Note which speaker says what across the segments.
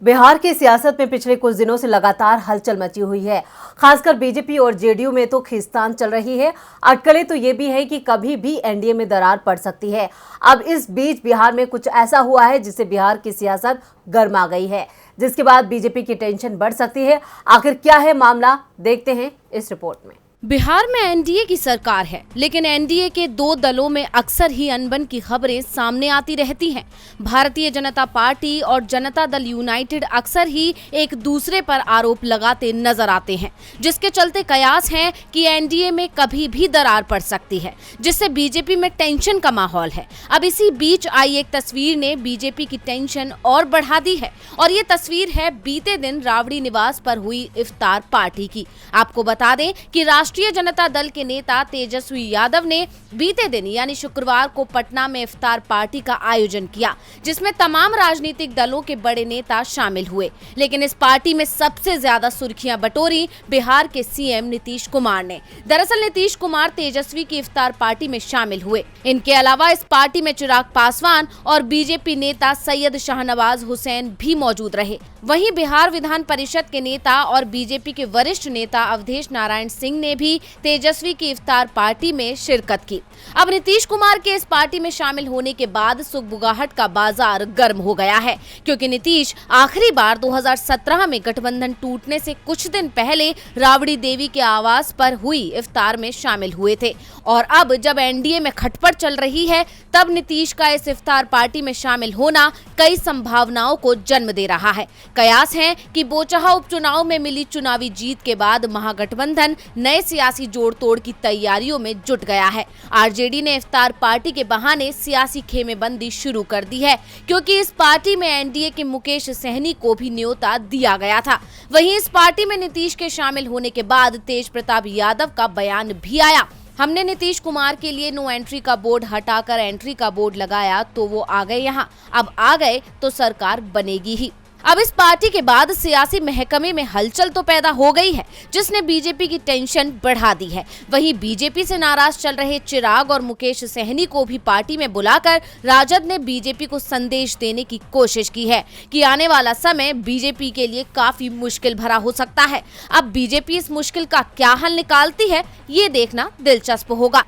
Speaker 1: बिहार की सियासत में पिछले कुछ दिनों से लगातार हलचल मची हुई है। खासकर बीजेपी और जेडीयू में तो खींचतान चल रही है। अटकलें तो ये भी है कि कभी भी एनडीए में दरार पड़ सकती है। अब इस बीच बिहार में कुछ ऐसा हुआ है जिससे बिहार की सियासत गर्मा गई है, जिसके बाद बीजेपी की टेंशन बढ़ सकती है। आखिर क्या है मामला, देखते हैं इस रिपोर्ट में।
Speaker 2: बिहार में एनडीए की सरकार है, लेकिन एनडीए के दो दलों में अक्सर ही अनबन की खबरें सामने आती रहती हैं। भारतीय जनता पार्टी और जनता दल यूनाइटेड अक्सर ही एक दूसरे पर आरोप लगाते नजर आते हैं, जिसके चलते कयास है कि एनडीए में कभी भी दरार पड़ सकती है, जिससे बीजेपी में टेंशन का माहौल है। अब इसी बीच आई एक तस्वीर ने बीजेपी की टेंशन और बढ़ा दी है, और ये तस्वीर है बीते दिन राबड़ी निवास पर हुई इफ्तार पार्टी की। आपको बता दें कि राष्ट्रीय जनता दल के नेता तेजस्वी यादव ने बीते दिन यानी शुक्रवार को पटना में इफ्तार पार्टी का आयोजन किया, जिसमें तमाम राजनीतिक दलों के बड़े नेता शामिल हुए। लेकिन इस पार्टी में सबसे ज्यादा सुर्खियां बटोरी बिहार के सीएम नीतीश कुमार ने। दरअसल नीतीश कुमार तेजस्वी की इफ्तार पार्टी में शामिल हुए। इनके अलावा इस पार्टी में चिराग पासवान और बीजेपी नेता सैयद शाहनवाज हुसैन भी मौजूद रहे। वहीं बिहार विधान परिषद के नेता और बीजेपी के वरिष्ठ नेता अवधेश नारायण सिंह ने भी तेजस्वी की इफ्तार पार्टी में शिरकत की। अब नीतीश कुमार के इस पार्टी में शामिल होने के बाद सुगबुगाहट का बाजार गर्म हो गया है, क्योंकि नीतीश आखिरी बार 2017 में गठबंधन टूटने से कुछ दिन पहले राबड़ी देवी के आवास पर हुई इफ्तार में शामिल हुए थे, और अब जब एनडीए में खटपट चल रही है, तब नीतीश का इस इफ्तार पार्टी में शामिल होना कई संभावनाओं को जन्म दे रहा है। कयास है कि बोचहा उपचुनाव में मिली चुनावी जीत के बाद महागठबंधन नए सियासी जोड़ तोड़ की तैयारियों में जुट गया है। आरजेडी ने इफ्तार पार्टी के बहाने सियासी खेमेबंदी शुरू कर दी है, क्योंकि इस पार्टी में एनडीए के मुकेश सहनी को भी न्योता दिया गया था। वहीं इस पार्टी में नीतीश के शामिल होने के बाद तेज प्रताप यादव का बयान भी आया। हमने नीतीश कुमार के लिए नो एंट्री का बोर्ड हटाकर एंट्री का बोर्ड लगाया, तो वो आ गए यहाँ, अब आ गए तो सरकार बनेगी ही। अब इस पार्टी के बाद सियासी महकमे में हलचल तो पैदा हो गई है, जिसने बीजेपी की टेंशन बढ़ा दी है। वहीं बीजेपी से नाराज चल रहे चिराग और मुकेश सहनी को भी पार्टी में बुलाकर राजद ने बीजेपी को संदेश देने की कोशिश की है कि आने वाला समय बीजेपी के लिए काफी मुश्किल भरा हो सकता है। अब बीजेपी इस मुश्किल का क्या हल निकालती है, ये देखना दिलचस्प होगा।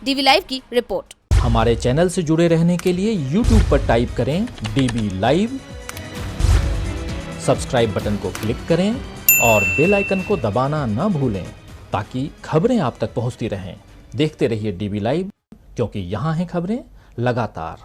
Speaker 2: डीवी लाइव की रिपोर्ट।
Speaker 3: हमारे चैनल से जुड़े रहने के लिए यूट्यूब पर टाइप करें डीवी लाइव, सब्सक्राइब बटन को क्लिक करें और बेल आइकन को दबाना न भूलें, ताकि खबरें आप तक पहुंचती रहें। देखते रहिए डीवी लाइव, क्योंकि यहाँ हैं खबरें लगातार।